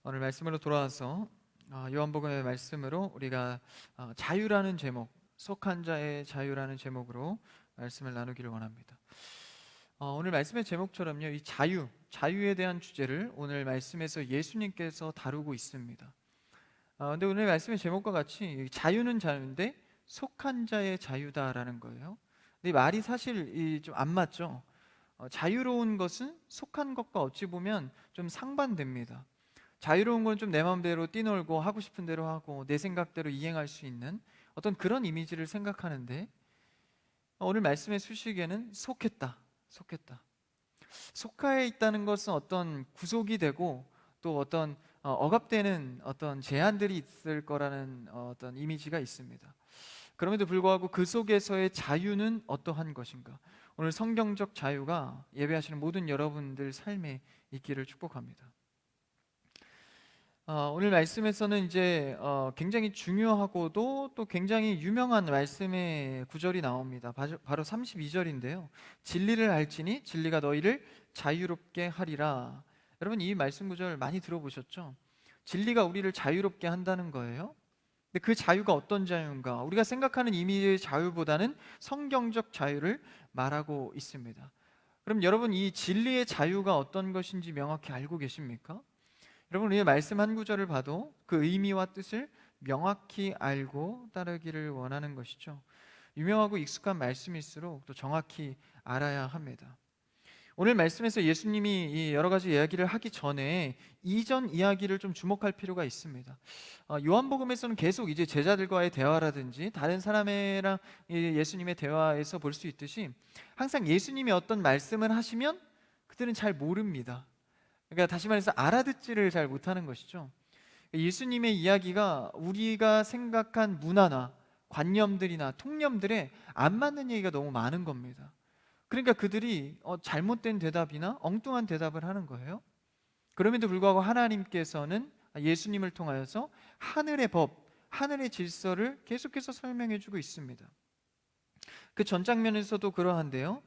오늘 말씀으로 돌아와서 요한복음의 말씀으로 우리가 자유라는 제목, 속한 자의 자유라는 제목으로 말씀을 나누기를 원합니다. 오늘 말씀의 제목처럼요, 이 자유에 대한 주제를 오늘 말씀에서 예수님께서 다루고 있습니다. 근데 오늘 말씀의 제목과 같이 자유는 자유인데 속한 자의 자유다라는 거예요. 근데 이 말이 사실 좀 안 맞죠. 자유로운 것은 속한 것과 어찌 보면 좀 상반됩니다. 자유로운 건 좀 내 마음대로 뛰놀고 하고 싶은 대로 하고 내 생각대로 이행할 수 있는 어떤 그런 이미지를 생각하는데, 오늘 말씀의 수식에는 속했다. 속하에 있다는 것은 어떤 구속이 되고 또 어떤 억압되는 어떤 제한들이 있을 거라는 어떤 이미지가 있습니다. 그럼에도 불구하고 그 속에서의 자유는 어떠한 것인가? 오늘 성경적 자유가 예배하시는 모든 여러분들 삶에 있기를 축복합니다. 오늘 말씀에서는 이제 굉장히 중요하고도 또 굉장히 유명한 말씀의 구절이 나옵니다. 바로 32절인데요. 진리를 알지니 진리가 너희를 자유롭게 하리라. 여러분, 이 말씀 구절 많이 들어보셨죠? 진리가 우리를 자유롭게 한다는 거예요. 근데 그 자유가 어떤 자유인가? 우리가 생각하는 이미지의 자유보다는 성경적 자유를 말하고 있습니다. 그럼 여러분, 이 진리의 자유가 어떤 것인지 명확히 알고 계십니까? 여러분, 이 말씀 한 구절을 봐도 그 의미와 뜻을 명확히 알고 따르기를 원하는 것이죠. 유명하고 익숙한 말씀일수록 또 정확히 알아야 합니다. 오늘 말씀에서 예수님이 이 여러 가지 이야기를 하기 전에 이전 이야기를 좀 주목할 필요가 있습니다. 요한복음에서는 계속 이제 제자들과의 대화라든지 다른 사람이랑 예수님의 대화에서 볼 수 있듯이 항상 예수님이 어떤 말씀을 하시면 그들은 잘 모릅니다. 그러니까 다시 말해서 알아듣지를 잘 못하는 것이죠. 예수님의 이야기가 우리가 생각한 문화나 관념들이나 통념들에 안 맞는 얘기가 너무 많은 겁니다. 그러니까 그들이 잘못된 대답이나 엉뚱한 대답을 하는 거예요. 그럼에도 불구하고 하나님께서는 예수님을 통하여서 하늘의 법, 하늘의 질서를 계속해서 설명해 주고 있습니다. 그 전 장면에서도 그러한데요,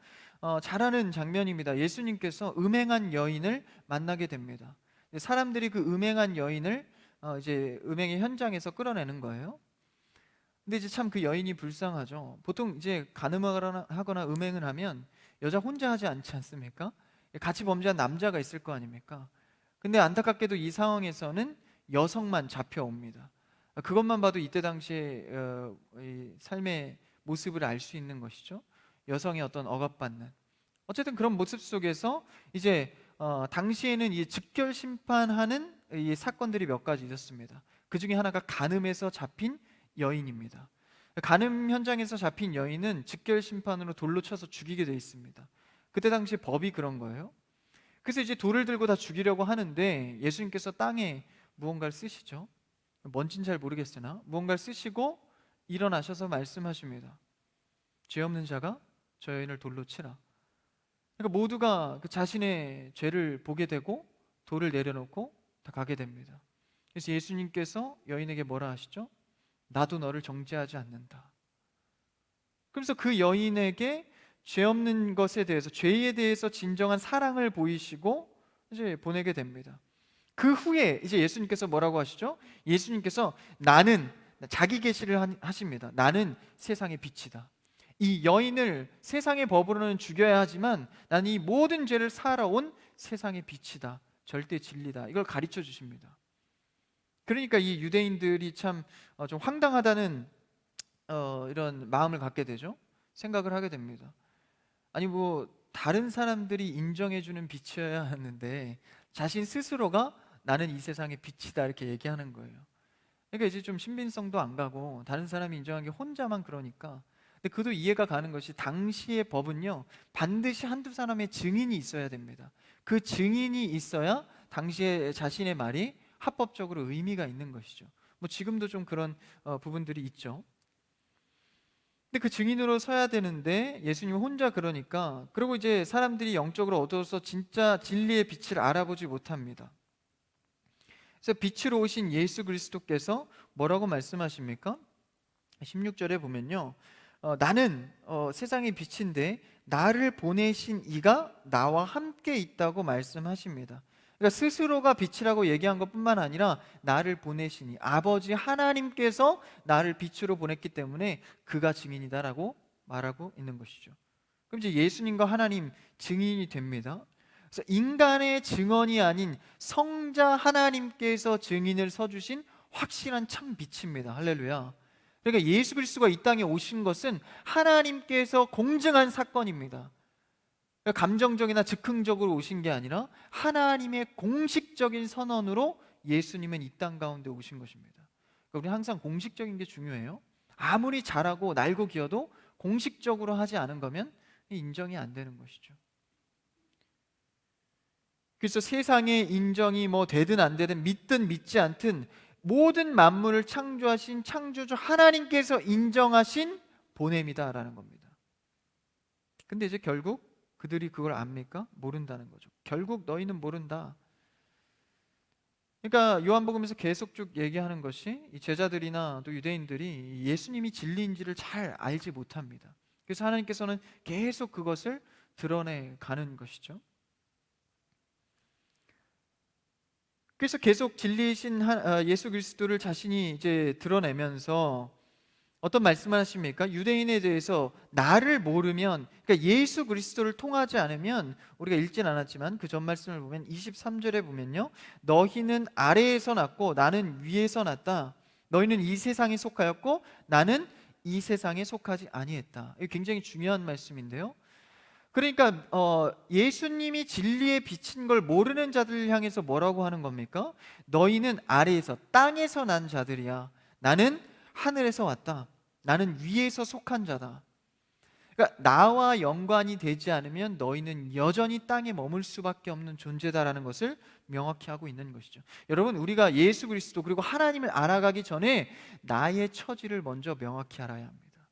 잘 아는 장면입니다. 예수님께서 음행한 여인을 만나게 됩니다. 사람들이 그 음행한 여인을 이제 음행의 현장에서 끌어내는 거예요. 근데 이제 참 그 여인이 불쌍하죠. 보통 이제 간음하거나 음행을 하면 여자 혼자 하지 않지 않습니까? 같이 범죄한 남자가 있을 거 아닙니까? 근데 안타깝게도 이 상황에서는 여성만 잡혀옵니다. 그것만 봐도 이때 당시에 이 삶의 모습을 알 수 있는 것이죠. 여성의 어떤 억압받는, 어쨌든 그런 모습 속에서 이제 당시에는 이 즉결 심판하는 이 사건들이 몇 가지 있었습니다. 그 중에 하나가 간음에서 잡힌 여인입니다. 간음 현장에서 잡힌 여인은 즉결 심판으로 돌로 쳐서 죽이게 돼 있습니다. 그때 당시 법이 그런 거예요. 그래서 이제 돌을 들고 다 죽이려고 하는데 예수님께서 땅에 무언가를 쓰시죠. 뭔진 잘 모르겠으나 무언가를 쓰시고 일어나셔서 말씀하십니다. 죄 없는 자가 저 여인을 돌로 치라. 그러니까 모두가 그 자신의 죄를 보게 되고 돌을 내려놓고 다 가게 됩니다. 그래서 예수님께서 여인에게 뭐라 하시죠? 나도 너를 정죄하지 않는다. 그래서 그 여인에게 죄 없는 것에 대해서, 죄에 대해서 진정한 사랑을 보이시고 이제 보내게 됩니다. 그 후에 이제 예수님께서 뭐라고 하시죠? 예수님께서 나는, 자기 계시를 하십니다. 나는 세상의 빛이다. 이 여인을 세상의 법으로는 죽여야 하지만 나는 이 모든 죄를 살아온 세상의 빛이다, 절대 진리다, 이걸 가르쳐 주십니다. 그러니까 이 유대인들이 참 좀 황당하다는 이런 마음을 갖게 되죠. 생각을 하게 됩니다. 아니, 뭐 다른 사람들이 인정해주는 빛이어야 하는데 자신 스스로가 나는 이 세상의 빛이다 이렇게 얘기하는 거예요. 그러니까 이제 좀 신빙성도 안 가고 다른 사람이 인정한 게 혼자만 그러니까. 근데 그도 이해가 가는 것이 당시의 법은요, 반드시 한두 사람의 증인이 있어야 됩니다. 그 증인이 있어야 당시에 자신의 말이 합법적으로 의미가 있는 것이죠. 뭐 지금도 좀 그런 부분들이 있죠. 근데 그 증인으로 서야 되는데 예수님 혼자 그러니까, 그리고 이제 사람들이 영적으로 어두워서 진짜 진리의 빛을 알아보지 못합니다. 그래서 빛으로 오신 예수 그리스도께서 뭐라고 말씀하십니까? 16절에 보면요, 나는 세상의 빛인데 나를 보내신 이가 나와 함께 있다고 말씀하십니다. 그러니까 스스로가 빛이라고 얘기한 것뿐만 아니라 나를 보내시니 아버지 하나님께서 나를 빛으로 보냈기 때문에 그가 증인이다라고 말하고 있는 것이죠. 그럼 이제 예수님과 하나님 증인이 됩니다. 그래서 인간의 증언이 아닌 성자 하나님께서 증인을 서주신 확실한 참 빛입니다. 할렐루야. 그러니까 예수 그리스도가 이 땅에 오신 것은 하나님께서 공증한 사건입니다. 그러니까 감정적이나 즉흥적으로 오신 게 아니라 하나님의 공식적인 선언으로 예수님은 이 땅 가운데 오신 것입니다. 그러니까 우리 항상 공식적인 게 중요해요. 아무리 잘하고 날고 기어도 공식적으로 하지 않은 거면 인정이 안 되는 것이죠. 그래서 세상의 인정이 뭐 되든 안 되든 믿든 믿지 않든 모든 만물을 창조하신 창조주 하나님께서 인정하신 보냄이다라는 겁니다. 근데 이제 결국 그들이 그걸 압니까? 모른다는 거죠. 결국 너희는 모른다. 그러니까 요한복음에서 계속 쭉 얘기하는 것이 이 제자들이나 또 유대인들이 예수님이 진리인지를 잘 알지 못합니다. 그래서 하나님께서는 계속 그것을 드러내 가는 것이죠. 그래서 계속 진리이신 예수 그리스도를 자신이 이제 드러내면서 어떤 말씀을 하십니까? 유대인에 대해서 나를 모르면, 그러니까 예수 그리스도를 통하지 않으면, 우리가 읽진 않았지만 그 전 말씀을 보면 23절에 보면요, 너희는 아래에서 났고 나는 위에서 났다. 너희는 이 세상에 속하였고 나는 이 세상에 속하지 아니했다. 이게 굉장히 중요한 말씀인데요. 그러니까 예수님이 진리에 비친 걸 모르는 자들을 향해서 뭐라고 하는 겁니까? 너희는 아래에서, 땅에서 난 자들이야. 나는 하늘에서 왔다. 나는 위에서 속한 자다. 그러니까 나와 연관이 되지 않으면 너희는 여전히 땅에 머물 수밖에 없는 존재다라는 것을 명확히 하고 있는 것이죠. 여러분, 우리가 예수 그리스도 그리고 하나님을 알아가기 전에 나의 처지를 먼저 명확히 알아야 합니다.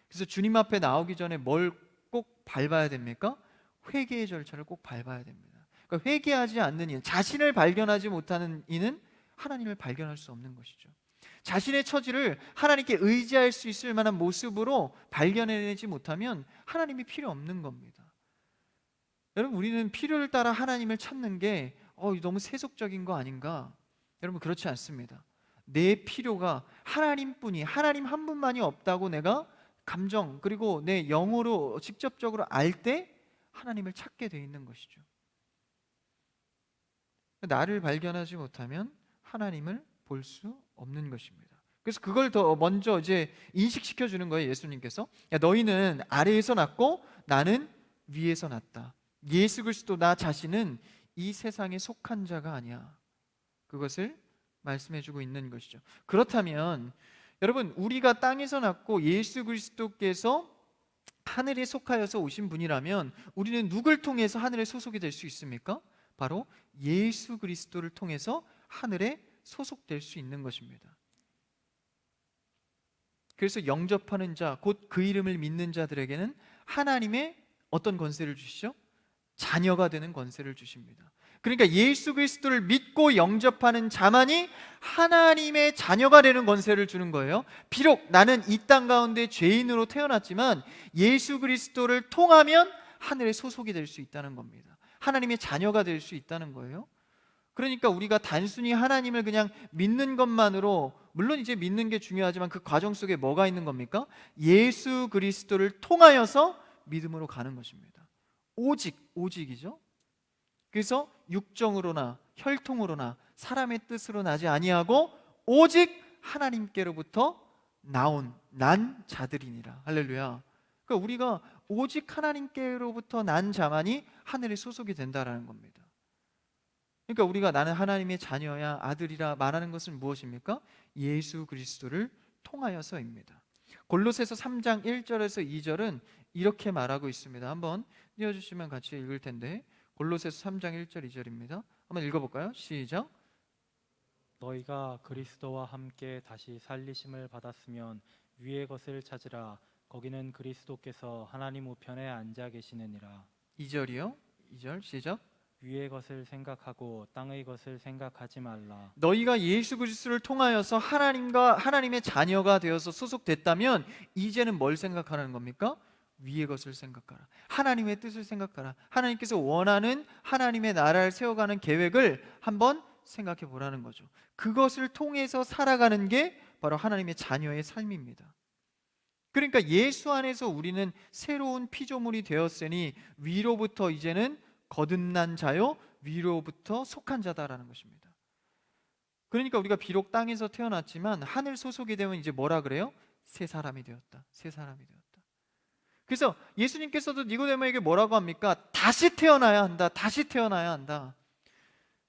그래서 주님 앞에 나오기 전에 뭘 꼭 밟아야 됩니까? 회개의 절차를 꼭 밟아야 됩니다. 그러니까 회개하지 않는 이는, 자신을 발견하지 못하는 이는 하나님을 발견할 수 없는 것이죠. 자신의 처지를 하나님께 의지할 수 있을 만한 모습으로 발견해내지 못하면 하나님이 필요 없는 겁니다. 여러분, 우리는 필요를 따라 하나님을 찾는 게 너무 세속적인 거 아닌가? 여러분, 그렇지 않습니다. 내 필요가 하나님뿐이, 하나님 한 분만이 없다고 내가 감정 그리고 내 영으로 직접적으로 알 때 하나님을 찾게 돼 있는 것이죠. 나를 발견하지 못하면 하나님을 볼 수 없는 것입니다. 그래서 그걸 더 먼저 이제 인식시켜 주는 거예요. 예수님께서, 야, 너희는 아래에서 났고 나는 위에서 났다. 예수 그리스도 나 자신은 이 세상에 속한 자가 아니야. 그것을 말씀해 주고 있는 것이죠. 그렇다면 여러분, 우리가 땅에서 났고 예수 그리스도께서 하늘에 속하여서 오신 분이라면 우리는 누굴 통해서 하늘에 소속이 될 수 있습니까? 바로 예수 그리스도를 통해서 하늘에 소속될 수 있는 것입니다. 그래서 영접하는 자, 곧 그 이름을 믿는 자들에게는 하나님의 어떤 권세를 주시죠? 자녀가 되는 권세를 주십니다. 그러니까 예수 그리스도를 믿고 영접하는 자만이 하나님의 자녀가 되는 권세를 주는 거예요. 비록 나는 이 땅 가운데 죄인으로 태어났지만 예수 그리스도를 통하면 하늘에 소속이 될 수 있다는 겁니다. 하나님의 자녀가 될 수 있다는 거예요. 그러니까 우리가 단순히 하나님을 그냥 믿는 것만으로, 물론 이제 믿는 게 중요하지만 그 과정 속에 뭐가 있는 겁니까? 예수 그리스도를 통하여서 믿음으로 가는 것입니다. 오직이죠. 그래서 육정으로나 혈통으로나 사람의 뜻으로 나지 아니하고 오직 하나님께로부터 난 자들이니라. 할렐루야. 그러니까 우리가 오직 하나님께로부터 난 자만이 하늘에 소속이 된다라는 겁니다. 그러니까 우리가 나는 하나님의 자녀야, 아들이라 말하는 것은 무엇입니까? 예수 그리스도를 통하여서입니다. 골로새서 3장 1절에서 2절은 이렇게 말하고 있습니다. 한번 띄워주시면 같이 읽을 텐데, 골로새서 3장 1절 2절입니다. 한번 읽어볼까요? 시작. 너희가 그리스도와 함께 다시 살리심을 받았으면 위의 것을 찾으라. 거기는 그리스도께서 하나님 우편에 앉아 계시느니라. 2절이요. 2절 시작. 위의 것을 생각하고 땅의 것을 생각하지 말라. 너희가 예수 그리스도를 통하여서 하나님과 하나님의 자녀가 되어서 소속됐다면 이제는 뭘 생각하는 겁니까? 위의 것을 생각하라. 하나님의 뜻을 생각하라. 하나님께서 원하는 하나님의 나라를 세워가는 계획을 한번 생각해 보라는 거죠. 그것을 통해서 살아가는 게 바로 하나님의 자녀의 삶입니다. 그러니까 예수 안에서 우리는 새로운 피조물이 되었으니 위로부터 이제는 거듭난 자요 위로부터 속한 자다라는 것입니다. 그러니까 우리가 비록 땅에서 태어났지만 하늘 소속이 되면 이제 뭐라 그래요? 새 사람이 되었다. 새 사람이 되었다. 그래서 예수님께서도 니고데모에게 뭐라고 합니까? 다시 태어나야 한다. 다시 태어나야 한다.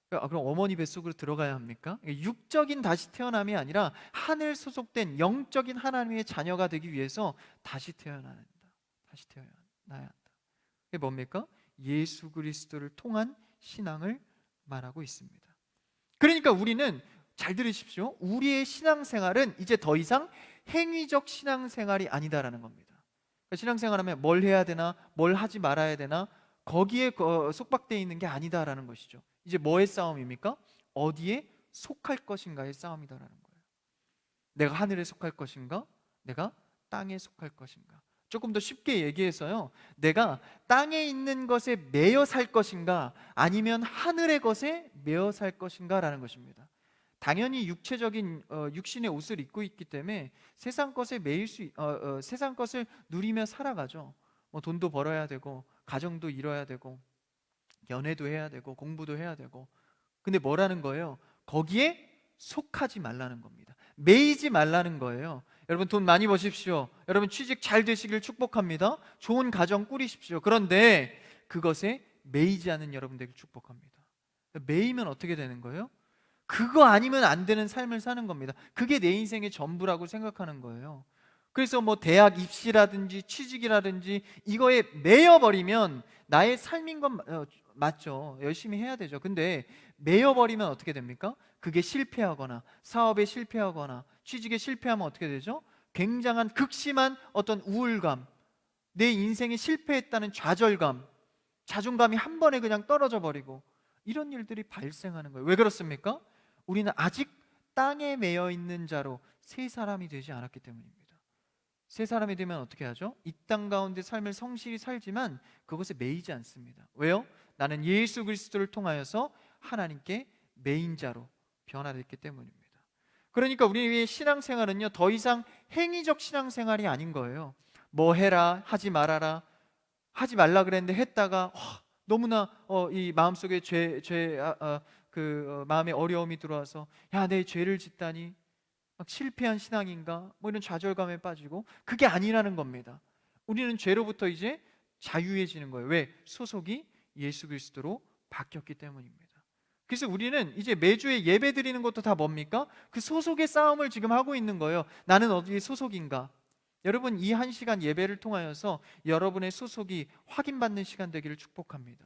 그럼 어머니 뱃속으로 들어가야 합니까? 육적인 다시 태어남이 아니라 하늘 소속된 영적인 하나님의 자녀가 되기 위해서 다시 태어나야 한다. 다시 태어나야 한다. 그게 뭡니까? 예수 그리스도를 통한 신앙을 말하고 있습니다. 그러니까 우리는 잘 들으십시오. 우리의 신앙생활은 이제 더 이상 행위적 신앙생활이 아니다라는 겁니다. 그러니까 신앙생활하면 뭘 해야 되나, 뭘 하지 말아야 되나, 거기에 속박되어 있는 게 아니다라는 것이죠. 이제 뭐의 싸움입니까? 어디에 속할 것인가의 싸움이다라는 거예요. 내가 하늘에 속할 것인가? 내가 땅에 속할 것인가? 조금 더 쉽게 얘기해서요, 내가 땅에 있는 것에 매여 살 것인가, 아니면 하늘의 것에 매여 살 것인가 라는 것입니다. 당연히 육체적인 육신의 옷을 입고 있기 때문에 세상 것에 매일 세상 것을 누리며 살아가죠. 뭐 돈도 벌어야 되고, 가정도 이뤄야 되고, 연애도 해야 되고, 공부도 해야 되고. 근데 뭐라는 거예요? 거기에 속하지 말라는 겁니다. 매이지 말라는 거예요. 여러분 돈 많이 버십시오. 여러분 취직 잘 되시길 축복합니다. 좋은 가정 꾸리십시오. 그런데 그것에 매이지 않은 여러분 되길 축복합니다. 매이면 어떻게 되는 거예요? 그거 아니면 안 되는 삶을 사는 겁니다. 그게 내 인생의 전부라고 생각하는 거예요. 그래서 뭐 대학 입시라든지 취직이라든지 이거에 매여버리면 나의 삶인 건 맞죠. 열심히 해야 되죠. 근데 매여버리면 어떻게 됩니까? 그게 실패하거나 사업에 실패하거나 취직에 실패하면 어떻게 되죠? 굉장한 극심한 어떤 우울감, 내 인생에 실패했다는 좌절감, 자존감이 한 번에 그냥 떨어져 버리고 이런 일들이 발생하는 거예요. 왜 그렇습니까? 우리는 아직 땅에 매여 있는 자로 새 사람이 되지 않았기 때문입니다. 새 사람이 되면 어떻게 하죠? 이 땅 가운데 삶을 성실히 살지만 그것에 매이지 않습니다. 왜요? 나는 예수 그리스도를 통하여서 하나님께 매인 자로 변화됐기 때문입니다. 그러니까 우리의 신앙생활은요, 더 이상 행위적 신앙생활이 아닌 거예요. 뭐 해라, 하지 말아라, 하지 말라 그랬는데 했다가 너무나 이 마음속에 마음에 어려움이 들어와서 야, 내 죄를 짓다니 막 실패한 신앙인가? 뭐 이런 좌절감에 빠지고, 그게 아니라는 겁니다. 우리는 죄로부터 이제 자유해지는 거예요. 왜? 소속이 예수 그리스도로 바뀌었기 때문입니다. 그래서 우리는 이제 매주에 예배 드리는 것도 다 뭡니까? 그 소속의 싸움을 지금 하고 있는 거예요. 나는 어디에 소속인가? 여러분 이 한 시간 예배를 통하여서 여러분의 소속이 확인받는 시간 되기를 축복합니다.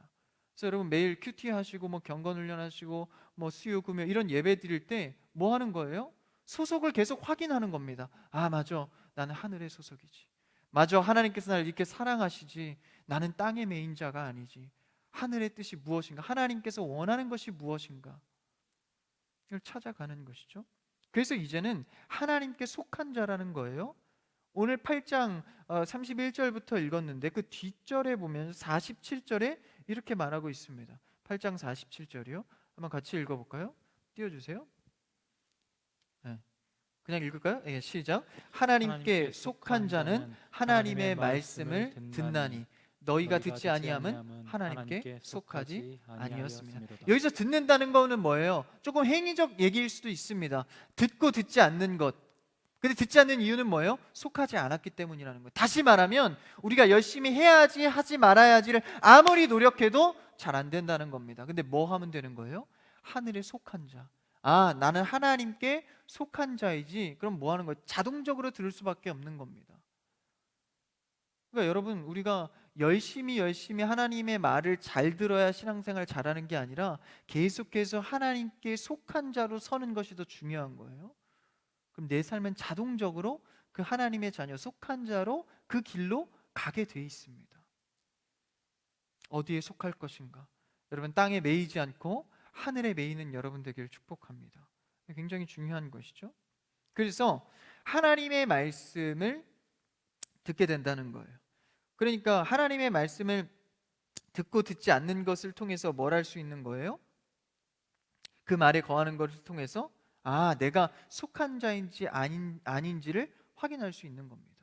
그래서 여러분 매일 큐티 하시고 뭐 경건 훈련 하시고 뭐 수요 금요 이런 예배 드릴 때 뭐 하는 거예요? 소속을 계속 확인하는 겁니다. 아, 맞아, 나는 하늘의 소속이지. 맞아, 하나님께서 나를 이렇게 사랑하시지. 나는 땅의 매인 자가 아니지. 하늘의 뜻이 무엇인가? 하나님께서 원하는 것이 무엇인가? 이걸 찾아가는 것이죠. 그래서 이제는 하나님께 속한 자라는 거예요. 오늘 8장 31절부터 읽었는데 그 뒷절에 보면 47절에 이렇게 말하고 있습니다. 8장 47절이요. 한번 같이 읽어볼까요? 띄워주세요. 네. 그냥 읽을까요? 예, 시작. 하나님께 속한 자는 하나님의 말씀을 듣나니 너희가 듣지 아니함은 하나님께 속하지 아니었습니다. 여기서 듣는다는 거는 뭐예요? 조금 행위적 얘기일 수도 있습니다. 듣고 듣지 않는 것. 근데 듣지 않는 이유는 뭐예요? 속하지 않았기 때문이라는 거예요. 다시 말하면 우리가 열심히 해야지 하지 말아야지를 아무리 노력해도 잘 안 된다는 겁니다. 근데 뭐 하면 되는 거예요? 하늘에 속한 자. 아, 나는 하나님께 속한 자이지. 그럼 뭐 하는 거예요? 자동적으로 들을 수밖에 없는 겁니다. 그러니까 여러분, 우리가 열심히 하나님의 말을 잘 들어야 신앙생활 잘하는 게 아니라 계속해서 하나님께 속한 자로 서는 것이 더 중요한 거예요. 그럼 내 삶은 자동적으로 그 하나님의 자녀 속한 자로 그 길로 가게 돼 있습니다. 어디에 속할 것인가? 여러분, 땅에 매이지 않고 하늘에 매이는 여러분 되기를 축복합니다. 굉장히 중요한 것이죠. 그래서 하나님의 말씀을 듣게 된다는 거예요. 그러니까 하나님의 말씀을 듣고 듣지 않는 것을 통해서 뭘 할 수 있는 거예요? 그 말에 거하는 것을 통해서 내가 속한 자인지 아닌지를 확인할 수 있는 겁니다.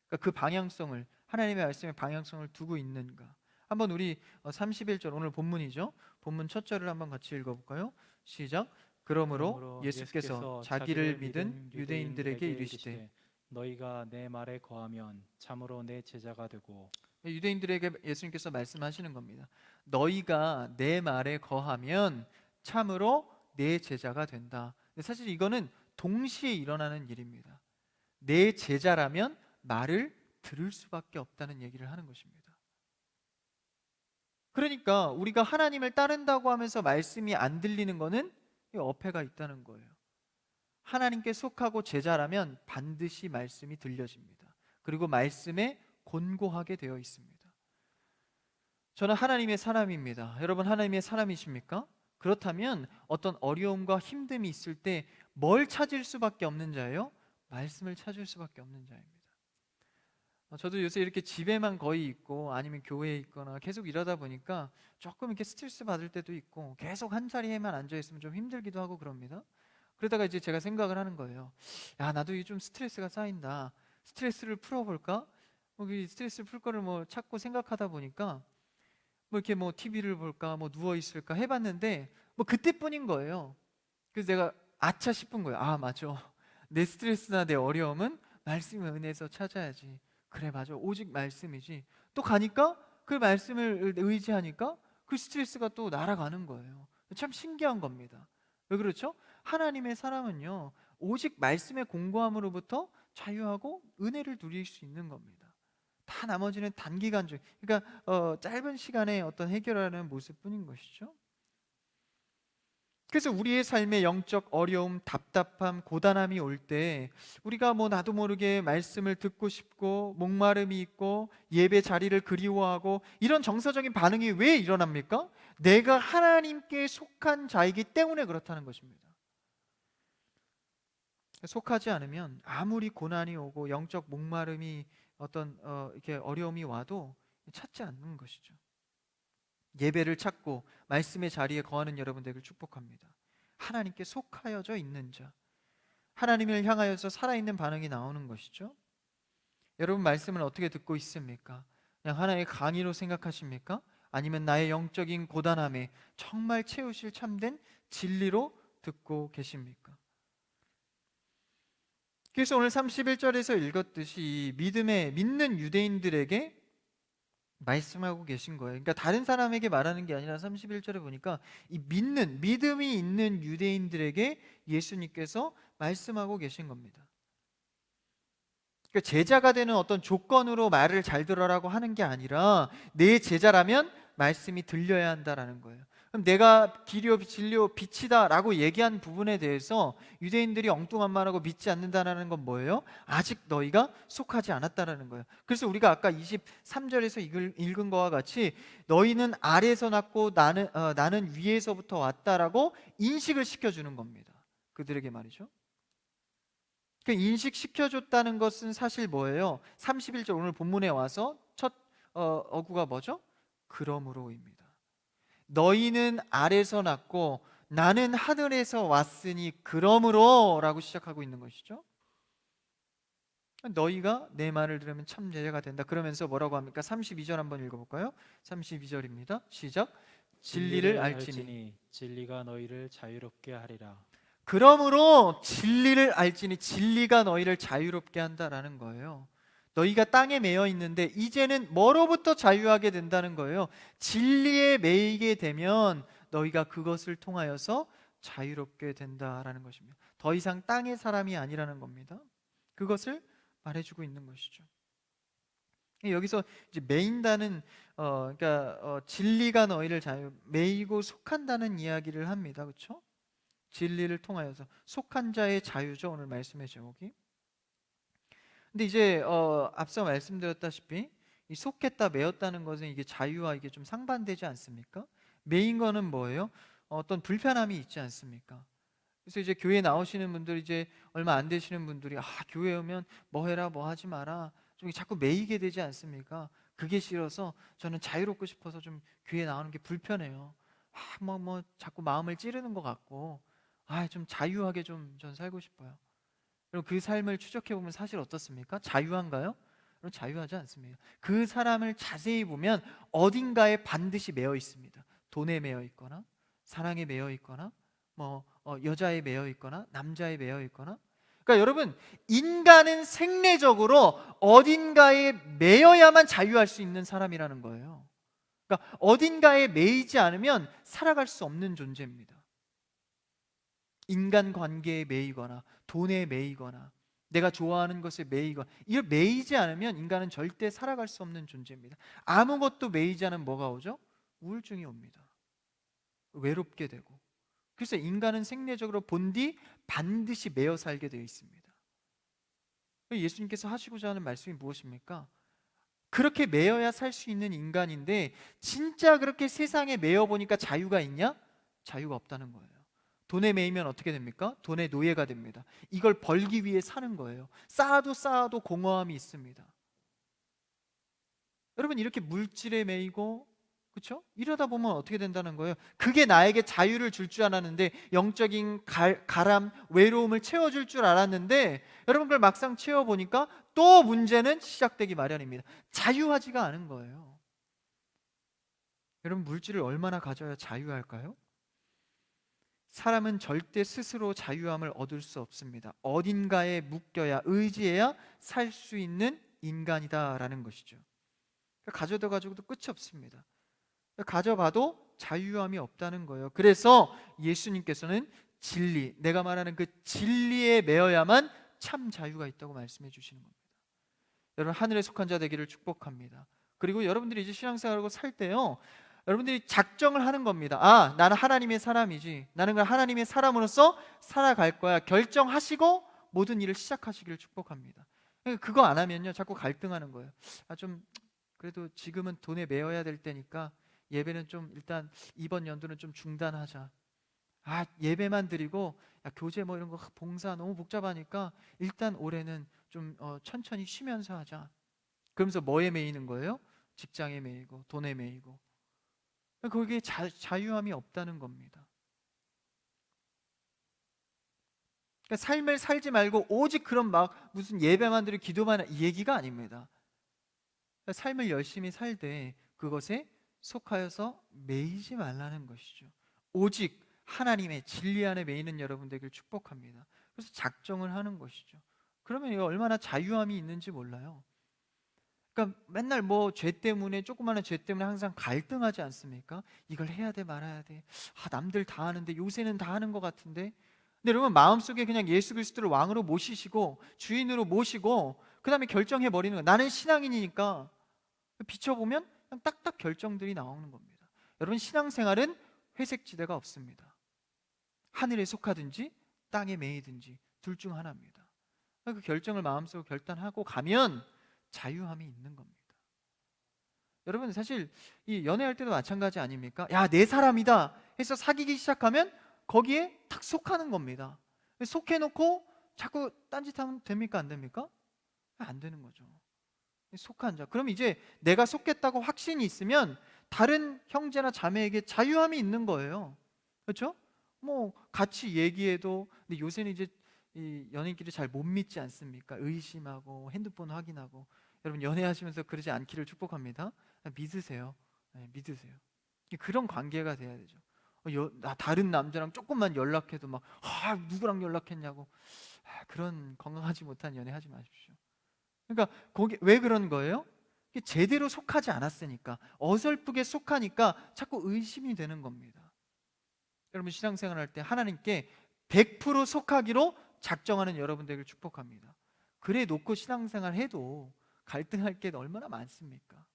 그러니까 그 방향성을, 하나님의 말씀의 방향성을 두고 있는가. 한번 우리 31절, 오늘 본문이죠. 본문 첫 절을 한번 같이 읽어볼까요? 시작. 그러므로 예수께서 자기를 믿은 유대인들에게 이르시되 너희가 내 말에 거하면 참으로 내 제자가 되고. 유대인들에게 예수님께서 말씀하시는 겁니다. 너희가 내 말에 거하면 참으로 내 제자가 된다. 근데 사실 이거는 동시에 일어나는 일입니다. 내 제자라면 말을 들을 수밖에 없다는 얘기를 하는 것입니다. 그러니까 우리가 하나님을 따른다고 하면서 말씀이 안 들리는 것은 어폐가 있다는 거예요. 하나님께 속하고 제자라면 반드시 말씀이 들려집니다. 그리고 말씀에 곤고하게 되어 있습니다. 저는 하나님의 사람입니다. 여러분 하나님의 사람이십니까? 그렇다면 어떤 어려움과 힘듦이 있을 때 뭘 찾을 수밖에 없는 자예요? 말씀을 찾을 수밖에 없는 자입니다. 저도 요새 이렇게 집에만 거의 있고 아니면 교회에 있거나 계속 이러다 보니까 조금 이렇게 스트레스 받을 때도 있고 계속 한 자리에만 앉아 있으면 좀 힘들기도 하고 그럽니다. 그러다가 이제 제가 생각을 하는 거예요. 나도 좀 스트레스가 쌓인다. 스트레스를 풀어볼까? 이 스트레스를 풀 거를 찾고 생각하다 보니까 이렇게 TV를 볼까, 누워 있을까 해봤는데 그때뿐인 거예요. 그래서 내가 아차 싶은 거예요. 맞아. 내 스트레스나 내 어려움은 말씀의 은혜에서 찾아야지. 그래, 맞아. 오직 말씀이지. 또 가니까 그 말씀을 의지하니까 그 스트레스가 또 날아가는 거예요. 참 신기한 겁니다. 왜 그렇죠? 하나님의 사람은요, 오직 말씀의 공고함으로부터 자유하고 은혜를 누릴 수 있는 겁니다. 다 나머지는 단기간적, 그러니까 짧은 시간에 어떤 해결하는 모습뿐인 것이죠. 그래서 우리의 삶에 영적 어려움, 답답함, 고단함이 올 때 우리가 나도 모르게 말씀을 듣고 싶고 목마름이 있고 예배 자리를 그리워하고 이런 정서적인 반응이 왜 일어납니까? 내가 하나님께 속한 자이기 때문에 그렇다는 것입니다. 속하지 않으면 아무리 고난이 오고 영적 목마름이 어떤 이렇게 어려움이 와도 찾지 않는 것이죠. 예배를 찾고 말씀의 자리에 거하는 여러분들을 축복합니다. 하나님께 속하여져 있는 자, 하나님을 향하여서 살아있는 반응이 나오는 것이죠. 여러분 말씀을 어떻게 듣고 있습니까? 그냥 하나의 강의로 생각하십니까? 아니면 나의 영적인 고단함에 정말 채우실 참된 진리로 듣고 계십니까? 그래서 오늘 31절에서 읽었듯이 믿는 유대인들에게 말씀하고 계신 거예요. 그러니까 다른 사람에게 말하는 게 아니라 31절에 보니까 이 믿음이 있는 유대인들에게 예수님께서 말씀하고 계신 겁니다. 그러니까 제자가 되는 어떤 조건으로 말을 잘 들어라고 하는 게 아니라 내 제자라면 말씀이 들려야 한다라는 거예요. 그럼 내가 길이요 진리요 빛이다라고 얘기한 부분에 대해서 유대인들이 엉뚱한 말하고 믿지 않는다라는 건 뭐예요? 아직 너희가 속하지 않았다라는 거예요. 그래서 우리가 아까 23절에서 읽은 거와 같이 너희는 아래에서 났고 나는 위에서부터 왔다라고 인식을 시켜주는 겁니다. 그들에게 말이죠. 그 인식시켜줬다는 것은 사실 뭐예요? 31절 오늘 본문에 와서 첫 어구가 뭐죠? 그러므로입니다. 너희는 아래서 났고 나는 하늘에서 왔으니 그러므로라고 시작하고 있는 것이죠. 너희가 내 말을 들으면 참 제자가 된다. 그러면서 뭐라고 합니까? 32절 한번 읽어볼까요? 32절입니다. 시작. 진리를 알지니 진리가 너희를 자유롭게 하리라. 그러므로 진리를 알지니 진리가 너희를 자유롭게 한다라는 거예요. 너희가 땅에 매여 있는데 이제는 뭐로부터 자유하게 된다는 거예요? 진리에 매이게 되면 너희가 그것을 통하여서 자유롭게 된다라는 것입니다. 더 이상 땅의 사람이 아니라는 겁니다. 그것을 말해주고 있는 것이죠. 여기서 이제 매인다는 진리가 너희를 매이고 속한다는 이야기를 합니다. 그렇죠? 진리를 통하여서 속한 자의 자유죠. 오늘 말씀의 제목이. 근데 이제 앞서 말씀드렸다시피 이 속했다 매였다는 것은 이게 자유와 이게 좀 상반되지 않습니까? 매인 거는 뭐예요? 어떤 불편함이 있지 않습니까? 그래서 이제 교회 나오시는 분들 이제 얼마 안 되시는 분들이 교회 오면 뭐 해라 뭐 하지 마라 좀 자꾸 매이게 되지 않습니까? 그게 싫어서 저는 자유롭고 싶어서 좀 교회 나오는 게 불편해요. 뭐 자꾸 마음을 찌르는 것 같고, 좀 자유하게 좀 전 살고 싶어요. 그리고 그 삶을 추적해 보면 사실 어떻습니까? 자유한가요? 그럼 자유하지 않습니다. 그 사람을 자세히 보면 어딘가에 반드시 매여 있습니다. 돈에 매여 있거나, 사랑에 매여 있거나, 여자에 매여 있거나, 남자에 매여 있거나. 그러니까 여러분, 인간은 생리적으로 어딘가에 매여야만 자유할 수 있는 사람이라는 거예요. 그러니까 어딘가에 매이지 않으면 살아갈 수 없는 존재입니다. 인간 관계에 매이거나, 돈에 매이거나, 내가 좋아하는 것에 매이거나, 이걸 매이지 않으면 인간은 절대 살아갈 수 없는 존재입니다. 아무것도 매이지 않으면 뭐가 오죠? 우울증이 옵니다. 외롭게 되고. 그래서 인간은 생리적으로 본디 반드시 매여 살게 되어 있습니다. 예수님께서 하시고자 하는 말씀이 무엇입니까? 그렇게 매여야 살 수 있는 인간인데 진짜 그렇게 세상에 매여 보니까 자유가 있냐? 자유가 없다는 거예요. 돈에 매이면 어떻게 됩니까? 돈의 노예가 됩니다. 이걸 벌기 위해 사는 거예요. 쌓아도 공허함이 있습니다. 여러분, 이렇게 물질에 매이고, 그렇죠? 이러다 보면 어떻게 된다는 거예요? 그게 나에게 자유를 줄 줄 알았는데, 영적인 가람, 외로움을 채워줄 줄 알았는데, 여러분 그걸 막상 채워보니까 또 문제는 시작되기 마련입니다. 자유하지가 않은 거예요. 여러분, 물질을 얼마나 가져야 자유할까요? 사람은 절대 스스로 자유함을 얻을 수 없습니다. 어딘가에 묶여야, 의지해야 살 수 있는 인간이다라는 것이죠. 가져도 가지고도 끝이 없습니다. 가져봐도 자유함이 없다는 거예요. 그래서 예수님께서는 진리, 내가 말하는 그 진리에 매여야만 참 자유가 있다고 말씀해 주시는 겁니다. 여러분, 하늘에 속한 자 되기를 축복합니다. 그리고 여러분들이 이제 신앙생활하고 살 때요, 여러분들이 작정을 하는 겁니다. 나는 하나님의 사람이지, 나는 그 하나님의 사람으로서 살아갈 거야. 결정하시고 모든 일을 시작하시기를 축복합니다. 그거 안 하면요 자꾸 갈등하는 거예요. 좀 그래도 지금은 돈에 매여야 될 때니까 예배는 좀 일단 이번 연도는 좀 중단하자. 예배만 드리고, 교제 뭐 이런 거 봉사 너무 복잡하니까 일단 올해는 좀 천천히 쉬면서 하자. 그러면서 뭐에 매이는 거예요? 직장에 매이고, 돈에 매이고. 거기에 자유함이 없다는 겁니다. 그러니까 삶을 살지 말고 오직 그런 막 무슨 예배만 드리고 기도만 이 얘기가 아닙니다. 그러니까 삶을 열심히 살되 그것에 속하여서 매이지 말라는 것이죠. 오직 하나님의 진리 안에 매이는 여러분 되길 축복합니다. 그래서 작정을 하는 것이죠. 그러면 이거 얼마나 자유함이 있는지 몰라요. 그러니까 맨날 뭐 죄 때문에, 조그마한 죄 때문에 항상 갈등하지 않습니까? 이걸 해야 돼 말아야 돼. 남들 다 하는데, 요새는 다 하는 것 같은데. 근데 여러분, 마음속에 그냥 예수 그리스도를 왕으로 모시시고 주인으로 모시고 그 다음에 결정해 버리는 거예요. 나는 신앙인이니까. 비춰보면 그냥 딱딱 결정들이 나오는 겁니다. 여러분, 신앙생활은 회색 지대가 없습니다. 하늘에 속하든지 땅에 매이든지 둘 중 하나입니다. 그 결정을 마음속으로 결단하고 가면 자유함이 있는 겁니다. 여러분, 사실 이 연애할 때도 마찬가지 아닙니까? 내 사람이다 해서 사귀기 시작하면 거기에 탁 속하는 겁니다. 속해놓고 자꾸 딴짓하면 됩니까? 안 됩니까? 안 되는 거죠. 속한 자. 그럼 이제 내가 속겠다고 확신이 있으면 다른 형제나 자매에게 자유함이 있는 거예요. 그렇죠? 뭐 같이 얘기해도, 근데 요새는 이제 이 연인끼리 잘 못 믿지 않습니까? 의심하고 핸드폰 확인하고. 여러분, 연애하시면서 그러지 않기를 축복합니다. 믿으세요. 믿으세요. 그런 관계가 돼야 되죠. 나 다른 남자랑 조금만 연락해도 막 누구랑 연락했냐고, 그런 건강하지 못한 연애 하지 마십시오. 그러니까 거기 왜 그런 거예요? 제대로 속하지 않았으니까, 어설프게 속하니까 자꾸 의심이 되는 겁니다. 여러분, 신앙생활 할 때 하나님께 100% 속하기로 작정하는 여러분 되기를 축복합니다. 그래 놓고 신앙생활 해도 갈등할 게 얼마나 많습니까?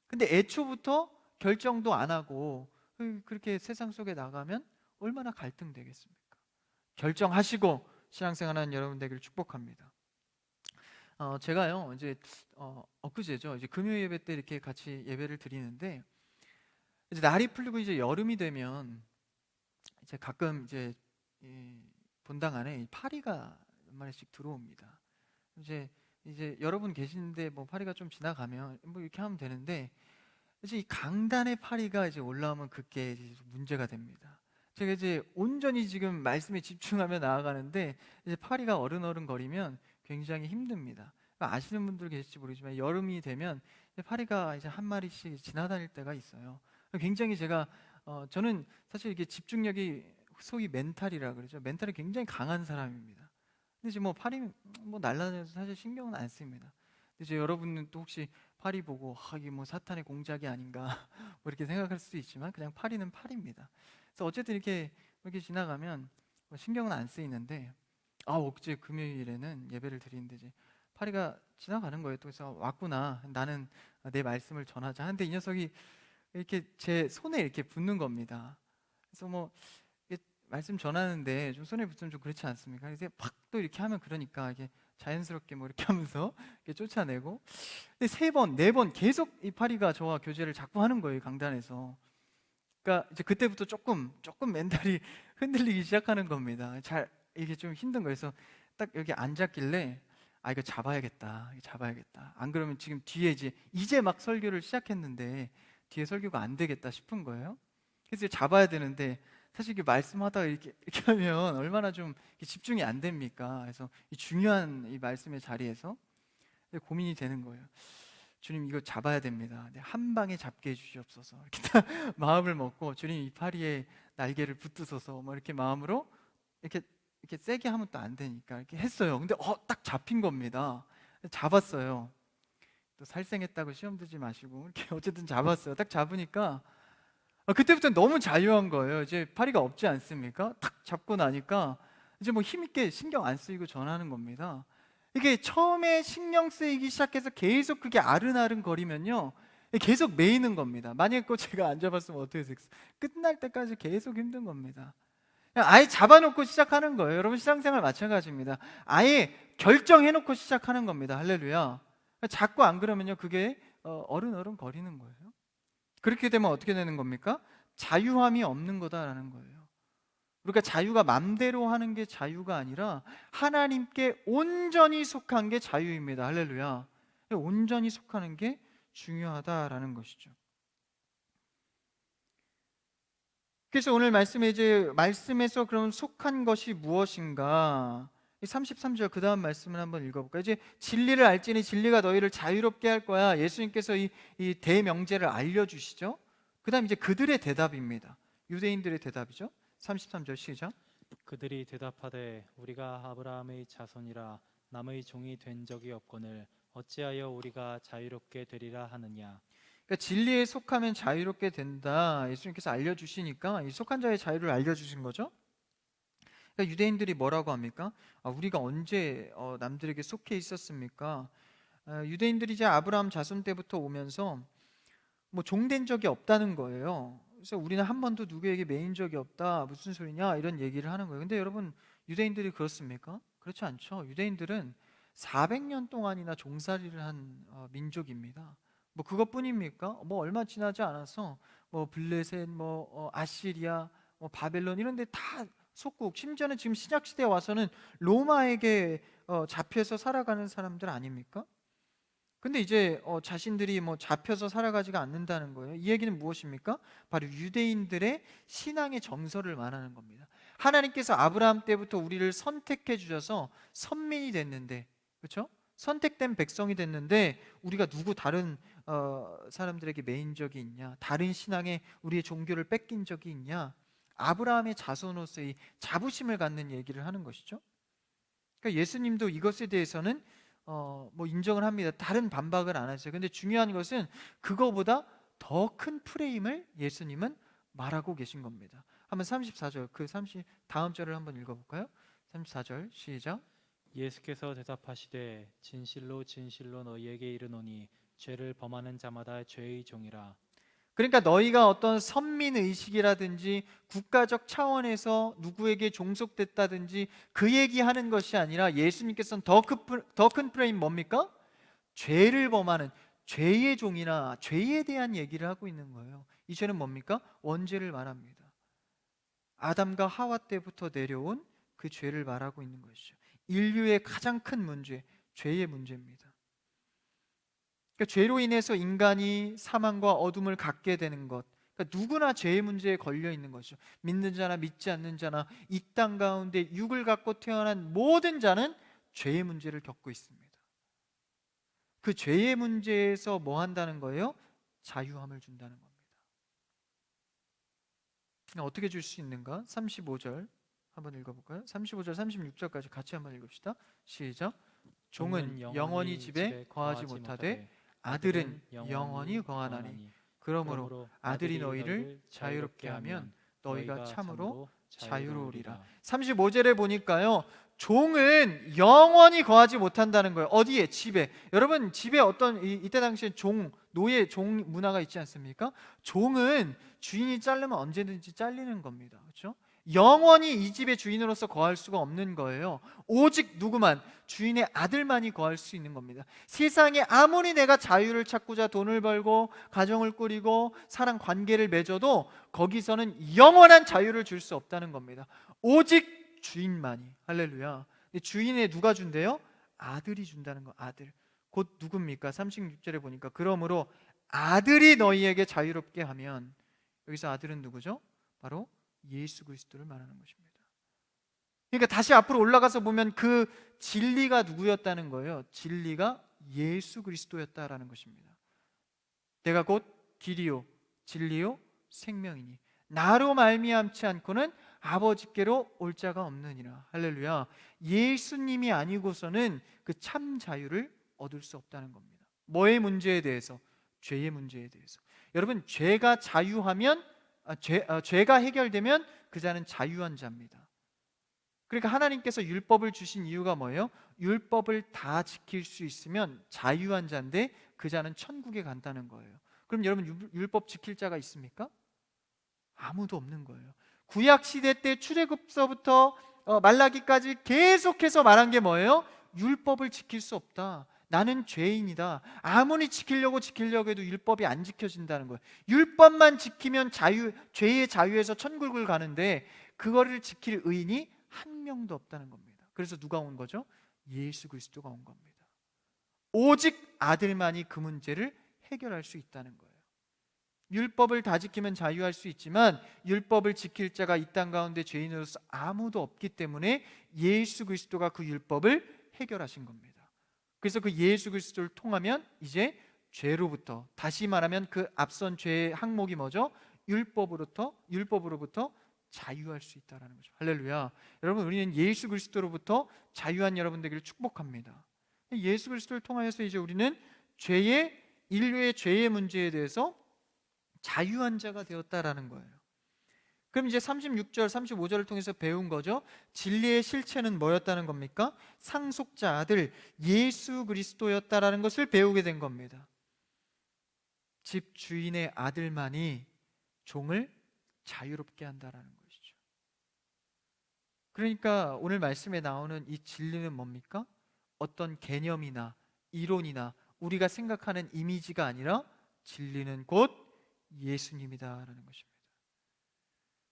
근데 애초부터 결정도 안 하고 그렇게 세상 속에 나가면 얼마나 갈등되겠습니까? 결정하시고 신앙생활하는 여러분 되기를 축복합니다. 제가요 이제 엊그제죠, 이제 금요 예배 때 이렇게 같이 예배를 드리는데, 이제 날이 풀리고 이제 여름이 되면 이제 가끔 이제 이 본당 안에 파리가 몇 마리씩 들어옵니다. 이제 이제 여러분 계시는데 뭐 파리가 좀 지나가면 뭐 이렇게 하면 되는데, 이제 이 강단의 파리가 이제 올라오면 그게 이제 문제가 됩니다. 제가 이제 온전히 지금 말씀에 집중하며 나아가는데 이제 파리가 어른어른거리면 굉장히 힘듭니다. 아시는 분들 계실지 모르지만 여름이 되면 이제 파리가 이제 한 마리씩 지나다닐 때가 있어요. 굉장히 제가 저는 사실 이게 집중력이 소위 멘탈이라 그러죠. 멘탈이 굉장히 강한 사람입니다. 근데 이제 뭐 파리 뭐 날라다녀서 사실 신경은 안 씁니다. 근데 이제 여러분은 또 혹시 파리 보고 이게 뭐 사탄의 공작이 아닌가 뭐 이렇게 생각할 수도 있지만 그냥 파리는 파리입니다. 그래서 어쨌든 이렇게 지나가면 뭐 신경은 안 쓰이는데, 어제 금요일에는 예배를 드리는데 이제 파리가 지나가는 거예요. 또 그래서 왔구나. 나는 내 말씀을 전하자 하는데 이 녀석이 이렇게 제 손에 이렇게 붙는 겁니다. 그래서 뭐 이게 말씀 전하는데 좀 손에 붙으면 좀 그렇지 않습니까? 이제 팍 또 이렇게 하면 그러니까 이게 자연스럽게 뭐 이렇게 하면서 이렇게 쫓아내고, 근데 세 번, 네 번 계속 이 파리가 저와 교제를 자꾸 하는 거예요, 강단에서. 그러니까 이제 그때부터 조금 멘탈이 흔들리기 시작하는 겁니다. 잘 이게 좀 힘든 거예요. 그래서 딱 여기 앉았길래 이거 잡아야겠다, 이거 잡아야겠다. 안 그러면 지금 뒤에 이제 막 설교를 시작했는데 뒤에 설교가 안 되겠다 싶은 거예요. 그래서 잡아야 되는데 사실 이게 말씀하다가 이렇게 하면 얼마나 좀 집중이 안 됩니까? 그래서 이 중요한 이 말씀의 자리에서 고민이 되는 거예요. 주님, 이거 잡아야 됩니다. 한 방에 잡게 해주시옵소서. 이렇게 딱 마음을 먹고, 주님 이 파리에 날개를 붙드소서 뭐 이렇게 마음으로 이렇게 세게 하면 또 안 되니까 이렇게 했어요. 근데 딱 잡힌 겁니다. 잡았어요. 또 살생했다고 시험 들지 마시고 이렇게 어쨌든 잡았어요. 딱 잡으니까 그때부터 너무 자유한 거예요. 이제 파리가 없지 않습니까? 탁 잡고 나니까 이제 뭐 힘있게 신경 안 쓰이고 전하는 겁니다. 이게 처음에 신경 쓰이기 시작해서 계속 그게 아른아른 거리면요, 계속 매이는 겁니다. 만약에 그 제가 안 잡았으면 어떻게 됐어요? 끝날 때까지 계속 힘든 겁니다. 그냥 아예 잡아놓고 시작하는 거예요. 여러분 신앙생활 마찬가지입니다. 아예 결정해놓고 시작하는 겁니다. 할렐루야. 자꾸 안 그러면요, 그게 어른어른 거리는 거예요. 그렇게 되면 어떻게 되는 겁니까? 자유함이 없는 거다라는 거예요. 그러니까 자유가 맘대로 하는 게 자유가 아니라 하나님께 온전히 속한 게 자유입니다. 할렐루야. 온전히 속하는 게 중요하다라는 것이죠. 그래서 오늘 말씀에서 그럼 속한 것이 무엇인가? 33절 그 다음 말씀을 한번 읽어볼까요? 이제 진리를 알지니 진리가 너희를 자유롭게 할 거야. 예수님께서 이 대명제를 알려주시죠. 그 다음 이제 그들의 대답입니다. 유대인들의 대답이죠. 33절 시작. 그들이 대답하되 우리가 아브라함의 자손이라 남의 종이 된 적이 없거늘 어찌하여 우리가 자유롭게 되리라 하느냐. 그러니까 진리에 속하면 자유롭게 된다. 예수님께서 알려주시니까 이 속한 자의 자유를 알려주신 거죠. 그러니까 유대인들이 뭐라고 합니까? 우리가 언제 남들에게 속해 있었습니까? 유대인들이 이제 아브라함 자손 때부터 오면서 뭐 종된 적이 없다는 거예요. 그래서 우리는 한 번도 누구에게 매인 적이 없다. 무슨 소리냐? 이런 얘기를 하는 거예요. 근데 여러분, 유대인들이 그렇습니까? 그렇지 않죠. 유대인들은 400년 동안이나 종살이를 한 민족입니다. 뭐 그것뿐입니까? 뭐 얼마 지나지 않아서 뭐 블레셋, 뭐 아시리아, 뭐 바벨론 이런 데 다 속국, 심지어는 지금 신약 시대에 와서는 로마에게 잡혀서 살아가는 사람들 아닙니까? 근데 이제 자신들이 뭐 잡혀서 살아가지가 않는다는 거예요. 이 얘기는 무엇입니까? 바로 유대인들의 신앙의 정서를 말하는 겁니다. 하나님께서 아브라함 때부터 우리를 선택해 주셔서 선민이 됐는데, 그렇죠? 선택된 백성이 됐는데 우리가 누구 다른 사람들에게 매인 적이 있냐? 다른 신앙에 우리의 종교를 뺏긴 적이 있냐? 아브라함의 자손으로서의 자부심을 갖는 얘기를 하는 것이죠. 그러니까 예수님도 이것에 대해서는 뭐 인정을 합니다. 다른 반박을 안 하죠. 근데 중요한 것은 그거보다 더 큰 프레임을 예수님은 말하고 계신 겁니다. 한번 34절 다음 절을 한번 읽어볼까요? 34절 시작. 예수께서 대답하시되 진실로 진실로 너희에게 이르노니 죄를 범하는 자마다 죄의 종이라. 그러니까 너희가 어떤 선민의식이라든지 국가적 차원에서 누구에게 종속됐다든지 그 얘기하는 것이 아니라 예수님께서는 더 큰 프레임 뭡니까? 죄를 범하는 죄의 종이나 죄에 대한 얘기를 하고 있는 거예요. 이 죄는 뭡니까? 원죄를 말합니다. 아담과 하와 때부터 내려온 그 죄를 말하고 있는 것이죠. 인류의 가장 큰 문제, 죄의 문제입니다. 그러니까 죄로 인해서 인간이 사망과 어둠을 갖게 되는 것, 그러니까 누구나 죄의 문제에 걸려 있는 거죠. 믿는 자나 믿지 않는 자나 이 땅 가운데 육을 갖고 태어난 모든 자는 죄의 문제를 겪고 있습니다. 그 죄의 문제에서 뭐 한다는 거예요? 자유함을 준다는 겁니다. 어떻게 줄 수 있는가? 35절 한번 읽어볼까요? 35절 36절까지 같이 한번 읽읍시다. 시작. 종은 영원히 집에 거하지 못하되 아들은 영원히 거하나니 그러므로 아들이 너희를 자유롭게 하면 너희가 참으로 자유로우리라. 35절에 보니까요, 종은 영원히 거하지 못한다는 거예요. 어디에? 집에. 여러분, 집에 어떤 이때 당시에 노예 종 문화가 있지 않습니까? 종은 주인이 자르면 언제든지 잘리는 겁니다. 그렇죠? 영원히 이 집의 주인으로서 거할 수가 없는 거예요. 오직 누구만? 주인의 아들만이 거할 수 있는 겁니다. 세상에 아무리 내가 자유를 찾고자 돈을 벌고 가정을 꾸리고 사랑 관계를 맺어도 거기서는 영원한 자유를 줄 수 없다는 겁니다. 오직 주인만이. 할렐루야. 주인의 누가 준대요? 아들이 준다는 거. 아들. 곧 누굽니까? 36절에 보니까 그러므로 아들이 너희에게 자유롭게 하면, 여기서 아들은 누구죠? 바로 예수 그리스도를 말하는 것입니다. 그러니까 다시 앞으로 올라가서 보면 그 진리가 누구였다는 거예요? 진리가 예수 그리스도였다라는 것입니다. 내가 곧 길이요 진리요 생명이니 나로 말미암지 않고는 아버지께로 올 자가 없느니라. 할렐루야. 예수님이 아니고서는 그 참 자유를 얻을 수 없다는 겁니다. 뭐의 문제에 대해서? 죄의 문제에 대해서. 여러분, 죄가 자유하면 죄가 해결되면 그 자는 자유한 자입니다. 그러니까 하나님께서 율법을 주신 이유가 뭐예요? 율법을 다 지킬 수 있으면 자유한 자인데 그 자는 천국에 간다는 거예요. 그럼 여러분, 율법 지킬 자가 있습니까? 아무도 없는 거예요. 구약 시대 때 출애굽서부터 말라기까지 계속해서 말한 게 뭐예요? 율법을 지킬 수 없다. 나는 죄인이다. 아무리 지키려고 해도 율법이 안 지켜진다는 거예요. 율법만 지키면 죄의 자유에서 천국을 가는데 그거를 지킬 의인이 한 명도 없다는 겁니다. 그래서 누가 온 거죠? 예수 그리스도가 온 겁니다. 오직 아들만이 그 문제를 해결할 수 있다는 거예요. 율법을 다 지키면 자유할 수 있지만 율법을 지킬 자가 이 땅 가운데 죄인으로서 아무도 없기 때문에 예수 그리스도가 그 율법을 해결하신 겁니다. 그래서 그 예수 그리스도를 통하면 이제 죄로부터, 다시 말하면 그 앞선 죄의 항목이 뭐죠? 율법으로부터 자유할 수 있다는 거죠. 할렐루야. 여러분, 우리는 예수 그리스도로부터 자유한 여러분 되기를 축복합니다. 예수 그리스도를 통하여서 이제 우리는 인류의 죄의 문제에 대해서 자유한 자가 되었다라는 거예요. 그럼 이제 36절, 35절을 통해서 배운 거죠. 진리의 실체는 뭐였다는 겁니까? 상속자 아들 예수 그리스도였다라는 것을 배우게 된 겁니다. 집 주인의 아들만이 종을 자유롭게 한다라는 것이죠. 그러니까 오늘 말씀에 나오는 이 진리는 뭡니까? 어떤 개념이나 이론이나 우리가 생각하는 이미지가 아니라 진리는 곧 예수님이다라는 것입니다.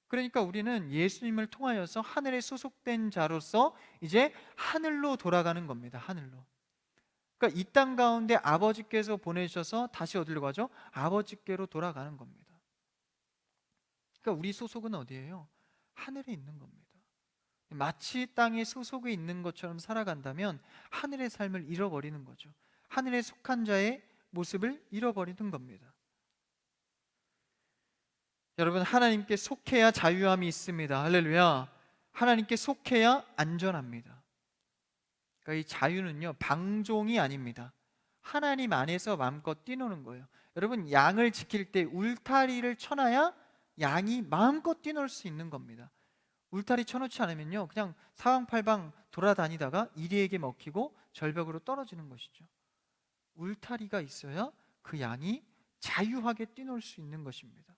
그러니까 우리는 예수님을 통하여서 하늘에 소속된 자로서 이제 하늘로 돌아가는 겁니다. 하늘로. 그러니까 이 땅 가운데 아버지께서 보내셔서 다시 어디로 가죠? 아버지께로 돌아가는 겁니다. 그러니까 우리 소속은 어디예요? 하늘에 있는 겁니다. 마치 땅에 소속이 있는 것처럼 살아간다면 하늘의 삶을 잃어버리는 거죠. 하늘에 속한 자의 모습을 잃어버리는 겁니다. 여러분, 하나님께 속해야 자유함이 있습니다. 할렐루야. 하나님께 속해야 안전합니다. 그러니까 이 자유는요, 방종이 아닙니다. 하나님 안에서 마음껏 뛰노는 거예요. 여러분, 양을 지킬 때 울타리를 쳐놔야 양이 마음껏 뛰놀 수 있는 겁니다. 울타리 쳐놓지 않으면요, 그냥 사방팔방 돌아다니다가 이리에게 먹히고 절벽으로 떨어지는 것이죠. 울타리가 있어야 그 양이 자유하게 뛰놀 수 있는 것입니다.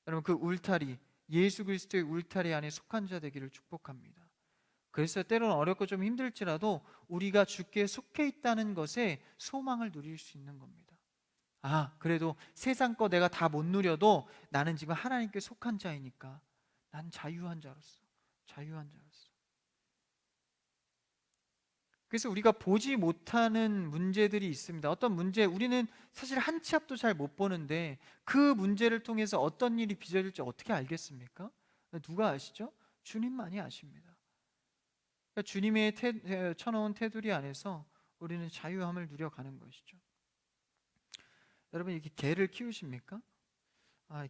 여러분, 그 울타리, 예수 그리스도의 울타리 안에 속한 자 되기를 축복합니다. 그래서 때로는 어렵고 좀 힘들지라도 우리가 주께 속해 있다는 것에 소망을 누릴 수 있는 겁니다. 그래도 세상 거 내가 다 못 누려도 나는 지금 하나님께 속한 자이니까 난 자유한 자로서. 그래서 우리가 보지 못하는 문제들이 있습니다. 어떤 문제, 우리는 사실 한 치 앞도 잘 못 보는데 그 문제를 통해서 어떤 일이 빚어질지 어떻게 알겠습니까? 누가 아시죠? 주님만이 아십니다. 그러니까 주님의 쳐놓은 테두리 안에서 우리는 자유함을 누려가는 것이죠. 여러분, 이렇게 개를 키우십니까?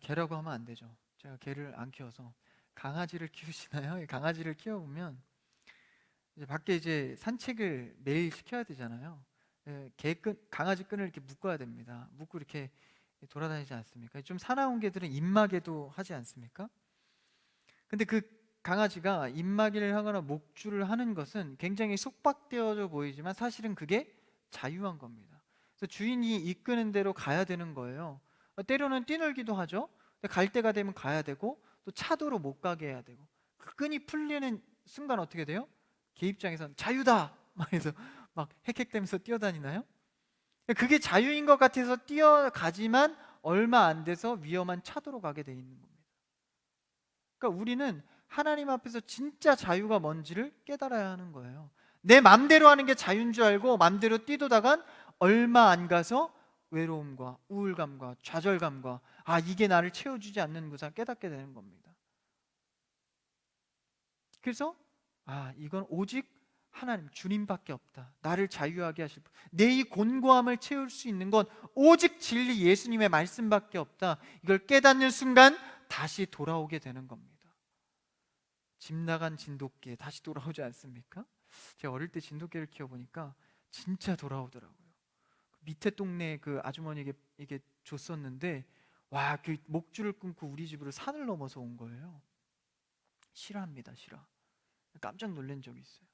개라고 하면 안 되죠. 제가 개를 안 키워서. 강아지를 키우시나요? 강아지를 키워보면 이제 밖에 이제 산책을 매일 시켜야 되잖아요. 강아지 끈을 이렇게 묶어야 됩니다. 묶고 이렇게 돌아다니지 않습니까? 좀 사나운 개들은 입마개도 하지 않습니까? 근데 그 강아지가 입마개를 하거나 목줄을 하는 것은 굉장히 속박되어져 보이지만 사실은 그게 자유한 겁니다. 그래서 주인이 이끄는 대로 가야 되는 거예요. 때로는 뛰놀기도 하죠. 근데 갈 때가 되면 가야 되고 또 차도로 못 가게 해야 되고, 그 끈이 풀리는 순간 어떻게 돼요? 개 입장에서는 자유다! 막 해서 막 헥헥대면서 뛰어다니나요? 그게 자유인 것 같아서 뛰어가지만 얼마 안 돼서 위험한 차도로 가게 돼 있는 겁니다. 그러니까 우리는 하나님 앞에서 진짜 자유가 뭔지를 깨달아야 하는 거예요. 내 맘대로 하는 게 자유인 줄 알고 맘대로 뛰도다간 얼마 안 가서 외로움과 우울감과 좌절감과 이게 나를 채워주지 않는 것을 깨닫게 되는 겁니다. 그래서 이건 오직 하나님 주님밖에 없다. 나를 자유하게 하실 분, 내 이 곤고함을 채울 수 있는 건 오직 진리 예수님의 말씀밖에 없다. 이걸 깨닫는 순간 다시 돌아오게 되는 겁니다. 집 나간 진돗개 다시 돌아오지 않습니까? 제가 어릴 때 진돗개를 키워보니까 진짜 돌아오더라고요. 밑에 동네 그 아주머니에게 이게 줬었는데 그 목줄을 끊고 우리 집으로 산을 넘어서 온 거예요. 실화입니다, 실화. 깜짝 놀란 적이 있어요.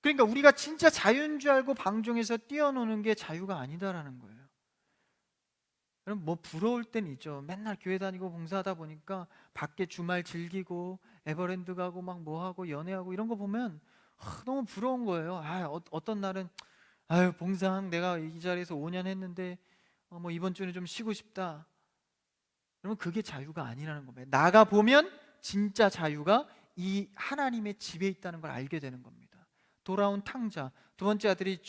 그러니까 우리가 진짜 자유인 줄 알고 방종해서 뛰어노는 게 자유가 아니다라는 거예요. 그럼 뭐 부러울 땐 있죠. 맨날 교회 다니고 봉사하다 보니까 밖에 주말 즐기고 에버랜드 가고 막 뭐하고 연애하고 이런 거 보면 너무 부러운 거예요. 어떤 날은 봉사한 내가 이 자리에서 5년 했는데 뭐 이번 주는 좀 쉬고 싶다. 그러면 그게 자유가 아니라는 겁니다. 나가 보면 진짜 자유가 이 하나님의 집에 있다는 걸 알게 되는 겁니다. 돌아온 탕자, 두 번째 아들이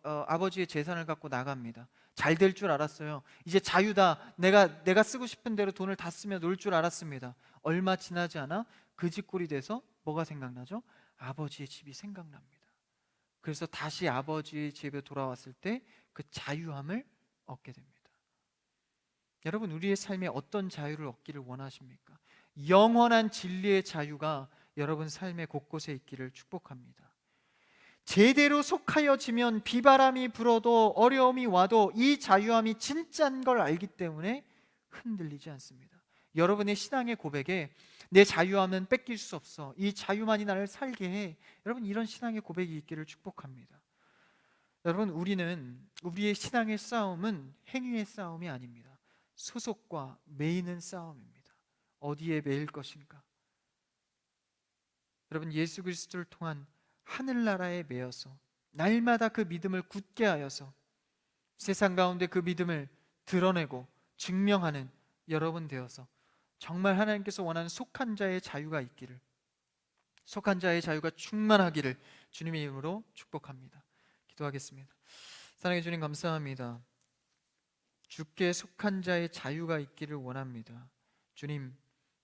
아버지의 재산을 갖고 나갑니다. 잘 될 줄 알았어요. 이제 자유다. 내가 쓰고 싶은 대로 돈을 다 쓰며 놀 줄 알았습니다. 얼마 지나지 않아 그 집 꼴이 돼서 뭐가 생각나죠? 아버지의 집이 생각납니다. 그래서 다시 아버지의 집에 돌아왔을 때 그 자유함을 얻게 됩니다. 여러분, 우리의 삶에 어떤 자유를 얻기를 원하십니까? 영원한 진리의 자유가 여러분 삶의 곳곳에 있기를 축복합니다. 제대로 속하여지면 비바람이 불어도 어려움이 와도 이 자유함이 진짜인 걸 알기 때문에 흔들리지 않습니다. 여러분의 신앙의 고백에 내 자유함은 뺏길 수 없어, 이 자유만이 나를 살게 해, 여러분 이런 신앙의 고백이 있기를 축복합니다. 여러분, 우리의 신앙의 싸움은 행위의 싸움이 아닙니다. 소속과 매이는 싸움입니다. 어디에 매일 것인가? 여러분, 예수 그리스도를 통한 하늘나라에 매여서 날마다 그 믿음을 굳게 하여서 세상 가운데 그 믿음을 드러내고 증명하는 여러분 되어서 정말 하나님께서 원하는 속한 자의 자유가 있기를, 속한 자의 자유가 충만하기를 주님의 이름으로 축복합니다. 기도하겠습니다. 사랑해 주님, 감사합니다. 주께 속한 자의 자유가 있기를 원합니다. 주님,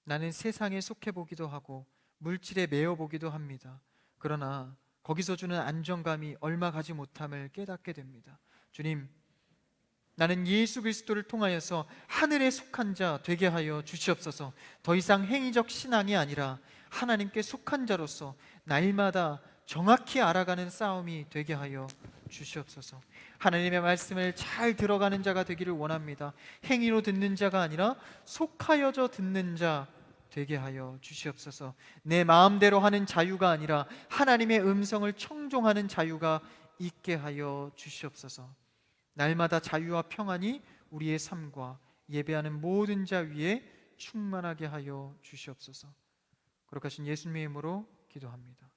나는 세상에 속해 보기도 하고 물질에 매여 보기도 합니다. 그러나 거기서 주는 안정감이 얼마 가지 못함을 깨닫게 됩니다. 주님, 나는 예수 그리스도를 통하여서 하늘에 속한 자 되게 하여 주시옵소서. 더 이상 행위적 신앙이 아니라 하나님께 속한 자로서 날마다 정확히 알아가는 싸움이 되게 하여 주시옵소서. 하나님의 말씀을 잘 들어가는 자가 되기를 원합니다. 행위로 듣는 자가 아니라 속하여져 듣는 자 되게 하여 주시옵소서. 내 마음대로 하는 자유가 아니라 하나님의 음성을 청종하는 자유가 있게 하여 주시옵소서. 날마다 자유와 평안이 우리의 삶과 예배하는 모든 자 위에 충만하게 하여 주시옵소서. 거룩하신 예수님의 이름으로 기도합니다.